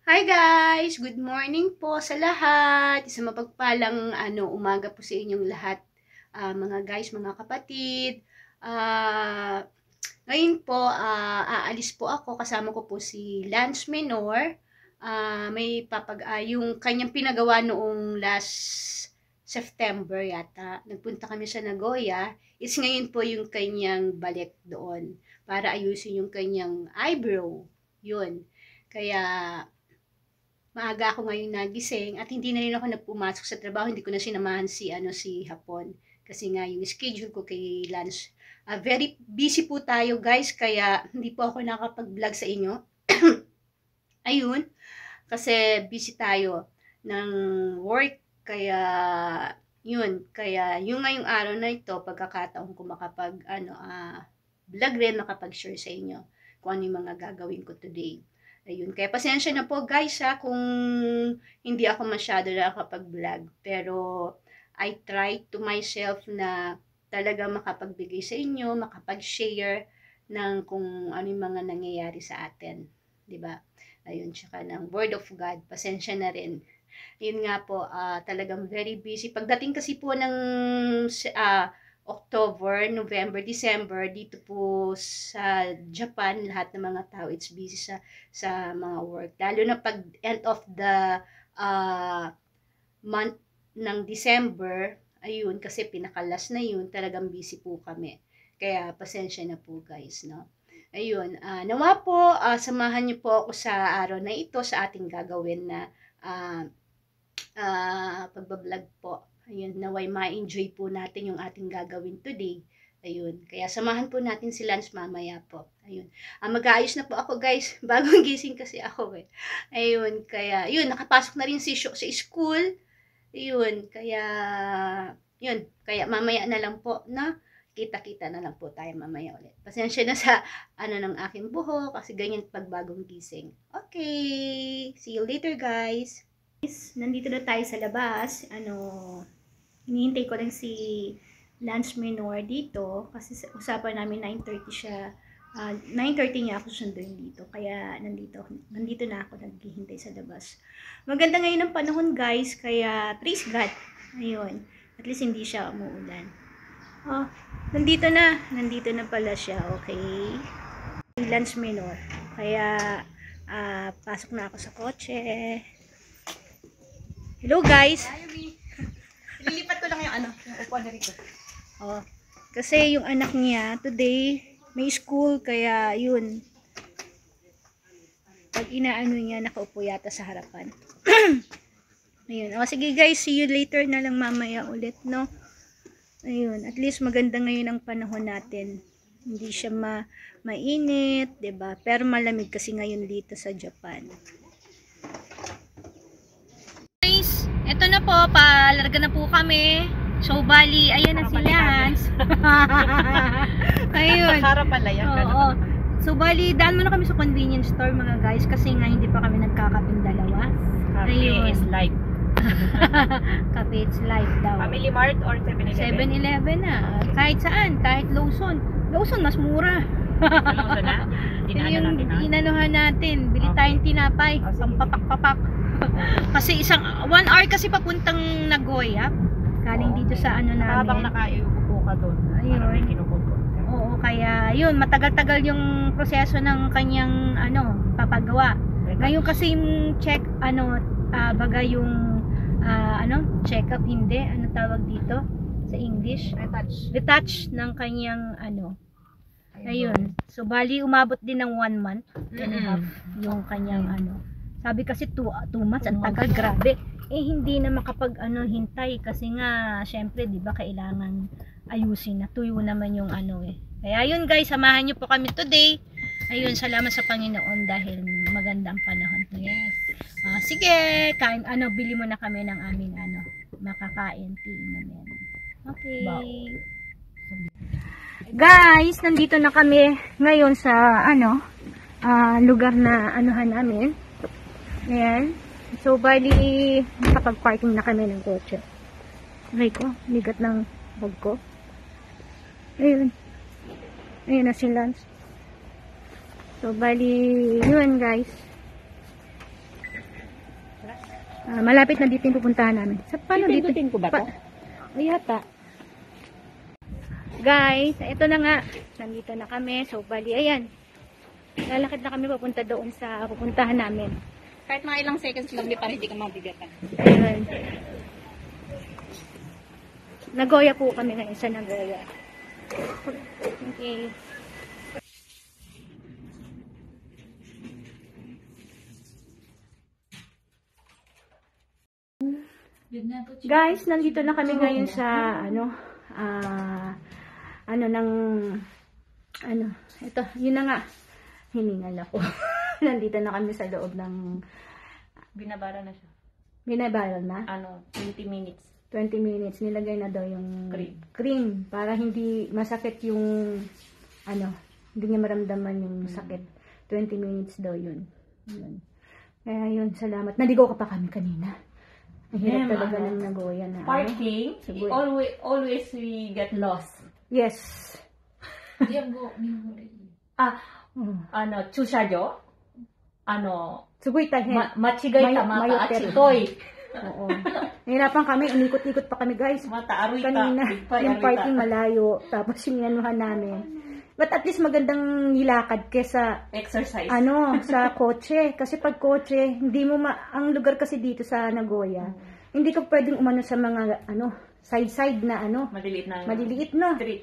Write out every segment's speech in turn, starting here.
Hi guys! Good morning po sa lahat. Isang mapagpalang umaga po sa inyong lahat. Mga guys, mga kapatid. Ngayon po, aalis po ako. Kasama ko po si Lance Menor. Yung kanyang pinagawa noong last September yata. Nagpunta kami sa Nagoya. Ngayon po yung kanyang balik doon para ayusin yung kanyang eyebrow. Yun. Kaya maaga ako ngayon nagising at hindi na rin ako nagpumasok sa trabaho. Hindi ko na sinamahan si Hapon kasi nga yung schedule ko kay Lance. Very busy po tayo guys, kaya hindi po ako nakapag-vlog sa inyo. Ayun, kasi busy tayo ng work, kaya yung ngayong araw na ito, pagkakataon ko makapag vlog rin, makapag-share sa inyo kung ano yung mga gagawin ko today. Ayun, kaya pasensya na po guys kung hindi ako masyado nakakapag-vlog. Pero I try to myself na talaga makapagbigay sa inyo, makapag-share ng kung ano yung mga nangyayari sa atin. 'Di ba? Ayun, tsaka ng Word of God. Pasensya na rin. Yun nga po, talagang very busy. Pagdating kasi po ng October, November, December, dito po sa Japan, lahat ng mga tao, it's busy sa mga work. Lalo na pag end of the month ng December, ayun, kasi pinakalas na yun, talagang busy po kami. Kaya, pasensya na po guys, no? Ayun, nawa po, samahan niyo po ako sa araw na ito, sa ating gagawin na pagbablog po. Ayun, naway ma-enjoy po natin yung ating gagawin today. Ayun, kaya samahan po natin si Lance mamaya po. Ayun, mag-aayos na po ako guys, bagong gising kasi ako eh. Ayun, kaya, yun, nakapasok na rin si Sho sa school. Ayun, kaya mamaya na lang po, na kita-kita na lang po tayo mamaya ulit. Pasensya na sa ng aking buhok, kasi ganyan pag bagong gising. Okay, see you later guys. Nandito na tayo sa labas. Hinihintay ko lang si Lance Menor dito kasi usapan namin 9:30 siya. 9:30 niya ako sunduin dito. Kaya nandito na ako naghihintay sa labas. Maganda ngayon ang panahon guys, kaya praise God. Ayun. At least hindi siya umuulan. Nandito na pala siya. Okay. Lance Menor. Kaya pasok na ako sa kotse. Hello guys. Lilipat ko lang yung yung upuan na rito. Kasi yung anak niya today may school, kaya yun. Pag inaano niya, nakaupo yata sa harapan. Ayun. Sige guys, see you later na lang mamaya ulit, no? Ayun, at least maganda ngayon ang panahon natin. Hindi siya mainit, 'di ba? Pero malamig kasi ngayon dito sa Japan. Ito na po, palarga na po kami. So, bali, ayan na si Lance. Ayun. Nakara pala yan. Oo. So, bali, daan muna kami sa convenience store mga guys, kasi nga hindi pa kami nagkakaping dalawa. Cafe is life. Cafe is life daw. Family Mart or 7-Eleven? 7-Eleven na. Kahit saan, kahit Lawson. Lawson, mas mura. Lawson na? Inanuhan natin. Bili tayong tinapay. Pampapak-papak. Kasi 1 hour kasi papuntang Nagoya. Galing dito sa namin. Habang nakaiupo ka doon. Ayun. Oo, kaya yun, matagal-tagal yung proseso ng kanyang papagawa. Ngayon kasi yung check baga yung check up, hindi, tawag dito sa English? Retouch ng kanyang Ayun. So bali umabot din ng 1 month and a half yung kanyang Sabi kasi 2 months, ang tagal, grabe. Hindi na hintay kasi nga syempre 'di ba kailangan ayusin na, tuyo naman yung Kaya yun guys, samahan niyo po kami today. Ayun, salamat sa Panginoon dahil maganda ang panahon. Yes. Sige, kain bili mo na kami ng aming makakain namin. Okay. Guys, nandito na kami ngayon sa lugar na namin. Ayan. So, bali, nakapag-parking na kami ng kotse. Aray ko, ligat ng bag ko. Ayun. Ayun na si Lance. So, bali, yun guys. Malapit na dito yung pupuntahan namin. Paano dito? Pindutin ko ba to? Ay, yata. Guys, ito na nga. Nandito na kami. So, bali, ayan. Lalakad na kami papunta doon sa pupuntahan namin. Kahit mga ilang seconds lang, di para hindi ka mabigatan. Ayan. Nagoya po kami ngayon sa Nagoya. Okay. Guys, nandito na kami ngayon sa ito, yun na nga. Hiningal ako. Nandito na kami sa loob ng Binabara na siya. binabaral na. 20 minutes. 20 minutes. Nilagay na daw yung Cream. cream para hindi masakit yung hindi niya maramdaman yung sakit. 20 minutes daw yun. Yun. Kaya yun, salamat. Naligo ka pa kami kanina. Ang hirap talaga ng Nagoya na Parking, always we get lost. Yes. Chushajo? Sugoy tayo. Machigay ta mata achikoy. Oo. Nahirapan kami, inikot-ikot pa kami guys. Mata aruy ta. Kanina, yung parking malayo. Tapos sinanuhan namin. But at least magandang nilakad kesa Exercise. sa kotse. Kasi pag kotse, hindi mo ang lugar kasi dito sa Nagoya, hindi ka pwedeng umano sa mga side-side na maliliit no. Street.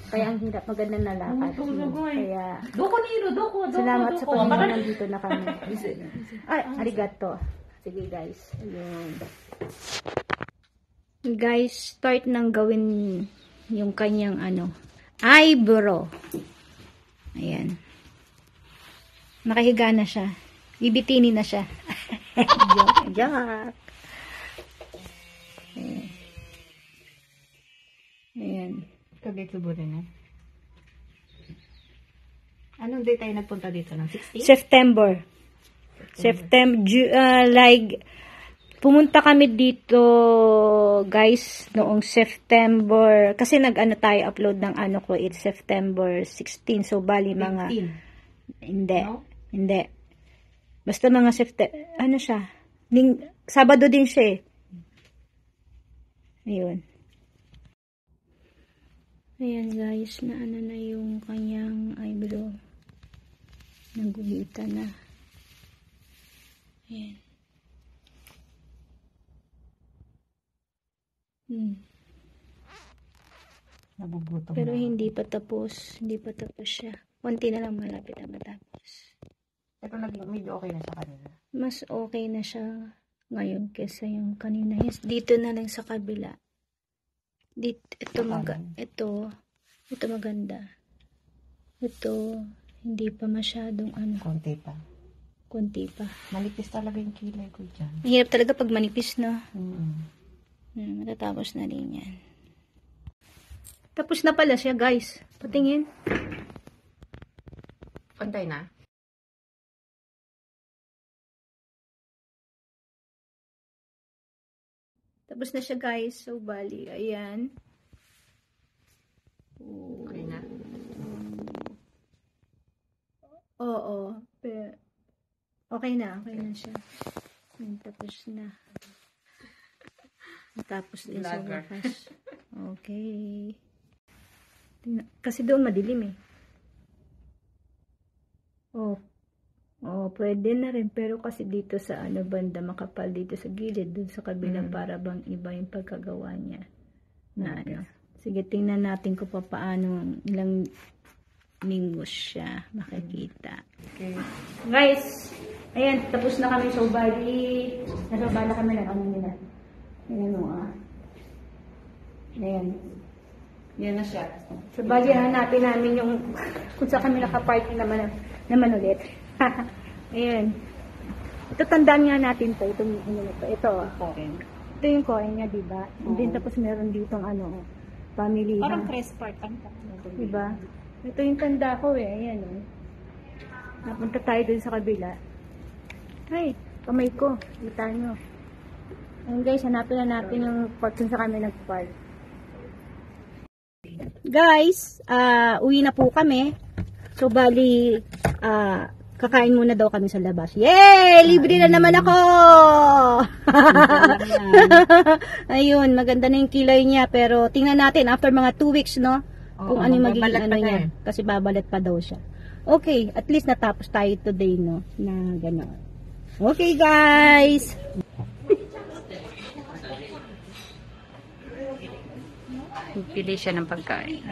Kaya ang hirap magandang nalakad. Kaya Doko. salamat sa Panginoon, nandito na kami. Ay, arigato. Sige guys. Ayun. Guys, start nang gawin yung kanyang eyebrow. Ayan. Nakahiga na siya. Bibitini na siya. Joke. Ayan. Kagay-suburin na. Anong day tayo nagpunta dito? Ng 16? September. Pumunta kami dito, guys, noong September. Kasi tayo upload ng it's September 16. So, bali mga... 15. Hindi. No? Hindi. Basta mga September... siya? Sabado din siya eh. Ayun. Ayan guys, na yung kanyang eyebrow. Naguhita na. Ayan. Nabubuto. Pero hindi pa tapos. Hindi pa tapos siya. Konti na lang malapit na matapos. Pero medyo okay na siya kanina. Mas okay na siya ngayon kesa yung kanina. Yes, dito na lang sa kabila. Ito maganda. Ito, hindi pa masyadong konti pa. Manipis talaga yung kilay ko dyan. Mahirap talaga pag manipis, no? Matatapos na rin yan. Tapos na pala siya, guys. Patingin. Pantay na? Tapos na siya, guys. So, bali, ayan. Okay na? Oo. Okay na siya. Tapos na. Tapos din sa wakas. Okay. Kasi doon madilim eh. Pwede na rin. Pero kasi dito sa banda makapal dito sa gilid. Doon sa kabilang para bang iba yung pagkagawa niya. Sige, tingnan natin kung paano ilang linggo siya makikita. Okay. Guys, ayan, tapos na kami. So, bali, nasabala kami ng nila. Ayan. Yan na siya. So, bali, hanapin namin yung kung saan kami nakaparking naman ulit. Ayan. Ito, tandaan nga natin to. Ito. Ito yung coin niya, diba? And then, tapos meron ditong family. Parang press part. Diba? Ito yung tanda ko eh. Ayan o. Napunta tayo dun sa kabila. Ay, kamay ko. Kita nyo. Ayan guys, hanapin na natin yung park kung sa kami nag-park. Guys, uwi na po kami. So, bali, Kakain muna daw kami sa labas. Yay! Libre na naman ako! Ayun, maganda na yung kilay niya. Pero tingnan natin after mga 2 weeks, no? Kung ano yung magiging ano niya. Kasi babalat pa daw siya. Okay, at least natapos tayo today, no? Na gano'n. Okay, guys! Pili siya ng pagkain.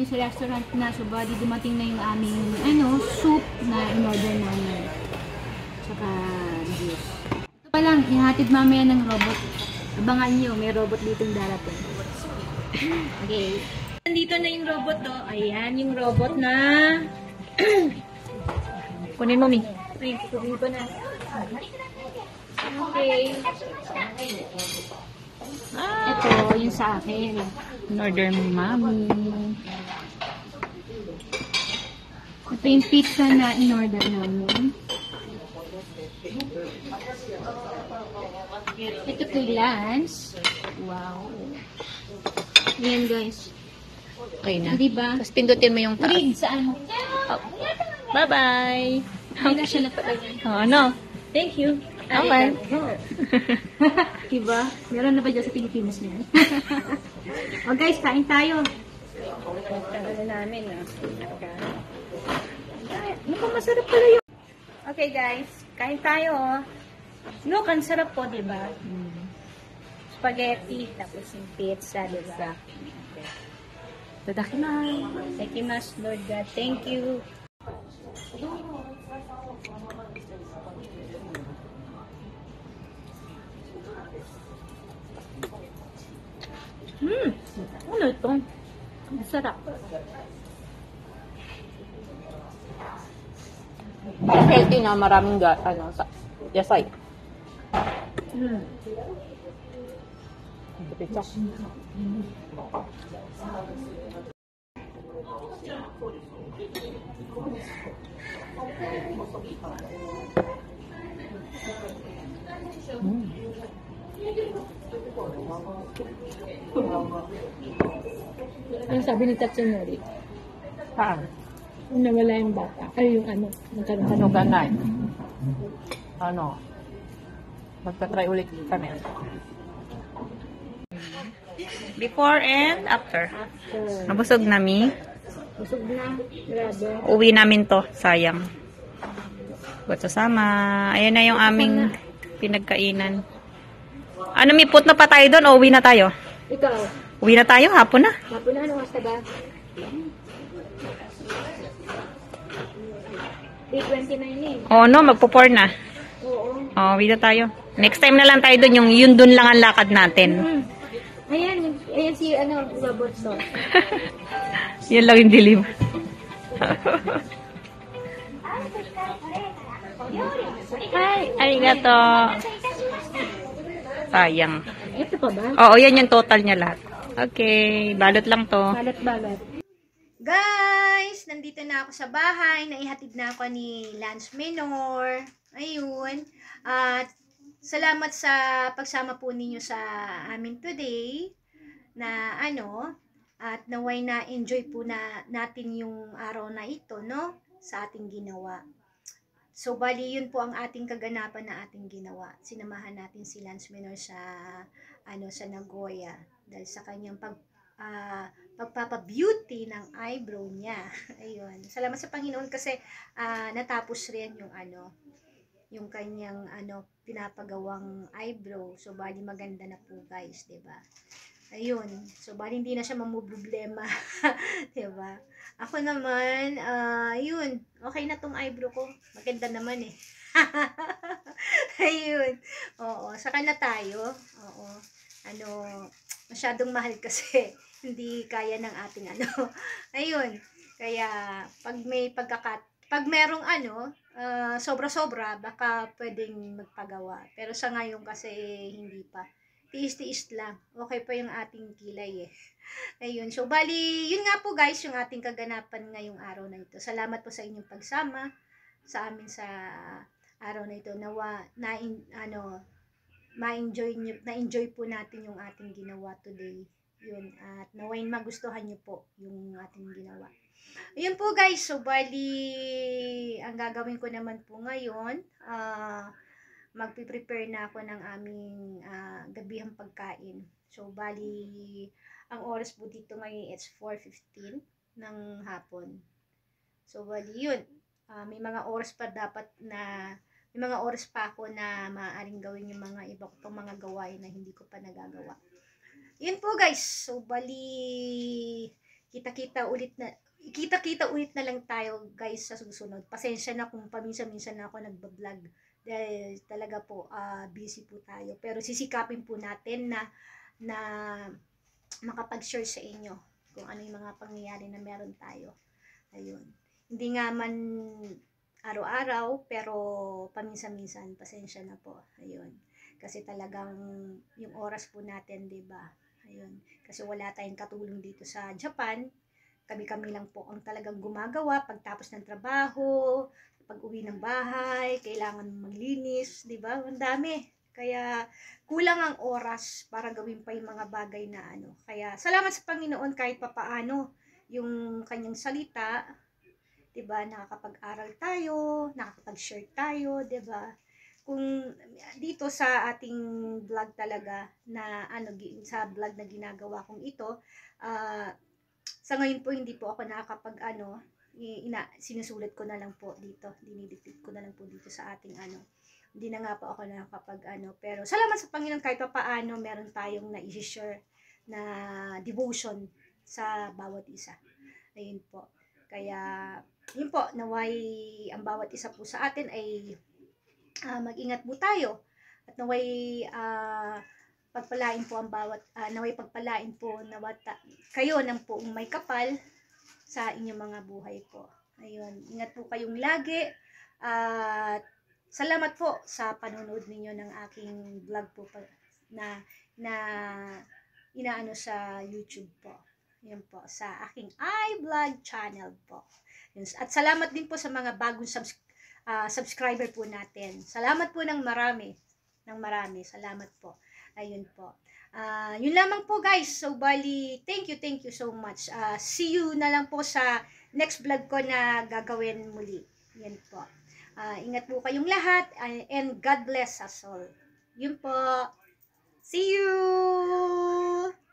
Sa restaurant na, so bali dumating na yung aming soup na in-order namin. Tsaka juice. Ito pa lang, ihatid mamaya ng robot. Abangan nyo, may robot ditong darating. Okay. Nandito na yung robot to. Ayan, yung robot na kunin mo, Mi. Kunin ko na. Okay. Ito, yung sa akin. In-order mo, Mami. Ito yung pizza na in-order namin. Ito kay Lance. Wow. Ayan, guys. Okay na. Diba? Tapos pindutin mo yung taas. Read saan mo? Oh. Bye-bye. Hindi na siya napalagay. Oh, ano? Thank you. Okay. Diba? Meron na ba dyan sa Pilipinas na yan? O guys, kain tayo. Ano namin, Mukhang masarap pala yun. Okay guys, kain tayo. Look, ang sarap po, diba? Spaghetti, tapos yung pizza, diba? Tadakimasu. Tadakimasu, Lord God. Thank you. Ano ito? Masarap. Healthy na, maraming yasay. Ano sabi ni Tatsunori? Saan? Nawala yung bata. Ay, yung nagkaroon Ano ganay? Ano? Magta-try ulit kami. Before and after. Nabusog nami. Busog na. Grabe. Uwi namin to. Sayang. Buat sasama. Ayan na yung aming pinagkainan. Ano, may put na pa tayo doon o uwi na tayo? Ikaw, Uwi na tayo, hapon na. hapon na, ano ka ba? 8:29 eh. O no, magpo-4 na. Oo. O, uwi na tayo. Next time na lang tayo doon, yung yun doon lang ang lakad natin. Ayan si robot to. Yan lang yung dilim. Ay, arigato. Sayang. Ito pa ba? Oo, yan yung total niya lahat. Okay, balot lang to. Balat. Guys, nandito na ako sa bahay. Naihatid na ako ni Lance Menor. Ayun. At salamat sa pagsama po ninyo sa amin today. Na at naway na enjoy po natin yung araw na ito, no? Sa ating ginawa. So, bali, yun po ang ating kaganapan na ating ginawa. Sinamahan natin si Lance Menor sa Nagoya. Dahil sa kanyang pagpapa-beauty ng eyebrow niya. Ayun. Salamat sa Panginoon kasi natapos rin yung kanyang pinapagawang eyebrow. So, bali, maganda na po, guys. Diba? Ayun. So, bali, hindi na siya mamumblema. Diba? Ako naman, yun. Okay na tong eyebrow ko. Maganda naman eh. Ayun. Oo. Saka na tayo. Oo. Masyadong mahal kasi. Hindi kaya ng ating Ayun. Kaya, pag merong sobra-sobra, baka pwedeng magpagawa. Pero sa ngayon kasi, hindi pa. Tiis-tiis lang. Okay pa yung ating kilay eh. Ayun. So, bali, yun nga po guys, yung ating kaganapan ngayong araw na ito. Salamat po sa inyong pagsama sa amin sa araw na ito. Na-enjoy po natin yung ating ginawa today. Yun, at naway magustuhan niyo po yung ating ginawa. Ayun po guys, so bali, ang gagawin ko naman po ngayon, magpiprepare na ako ng aming gabihang pagkain. So bali, ang oras po dito ngayon is 4:15 ng hapon. So bali yun, may mga oras pa dapat na may mga oras pa ako na maaaring gawin yung mga iba ko pang mga gawain na hindi ko pa nagagawa. Yun po guys. So bali kita-kita ulit na lang tayo guys sa susunod. Pasensya na kung paminsan-minsan na ako nagba-vlog dahil talaga po busy po tayo. Pero sisikapin po natin na makapag-share sa inyo kung ano yung mga pangyayari na meron tayo. Ayun. Hindi nga man araw-araw, pero paminsan-minsan, pasensya na po. Ayun. Kasi talagang yung oras po natin, 'di ba? Ayun. Kasi wala tayong katulong dito sa Japan. Kami-kami lang po ang talagang gumagawa pagtapos ng trabaho, pag-uwi ng bahay, kailangan maglinis, 'di ba? Ang dami. Kaya kulang ang oras para gawin pa yung mga bagay na ano. Kaya salamat sa Panginoon kahit papaano yung kanyang salita, 'di ba? Nakakapag-aral tayo, nakakapag-share tayo, 'di ba? Kung dito sa ating vlog talaga na sa vlog na ginagawa kong ito, sa ngayon po hindi po ako nakakapag sinusulat ko na lang po dito, dinidiktit ko na lang po dito sa ating hindi na nga po ako nakakapag pero salamat sa Panginoon kahit pa paano meron tayong na-share na devotion sa bawat isa. Ayun po. Kaya yun po, naway ang bawat isa po sa atin ay mag-ingat po tayo at naway pagpalain po ang naway pagpalain po kayo ng poong may kapal sa inyong mga buhay po. Ayun, ingat po kayong lagi at salamat po sa panonood ninyo ng aking vlog po na inaano sa YouTube po. Yun po, sa aking iVlog channel po. At salamat din po sa mga bagong subscriber po natin. Salamat po ng marami. Salamat po. Ayun po. Yun lamang po guys. So bali, thank you so much. See you na lang po sa next vlog ko na gagawin muli. Yan po. Ingat po kayong lahat and God bless us all. Yun po. See you!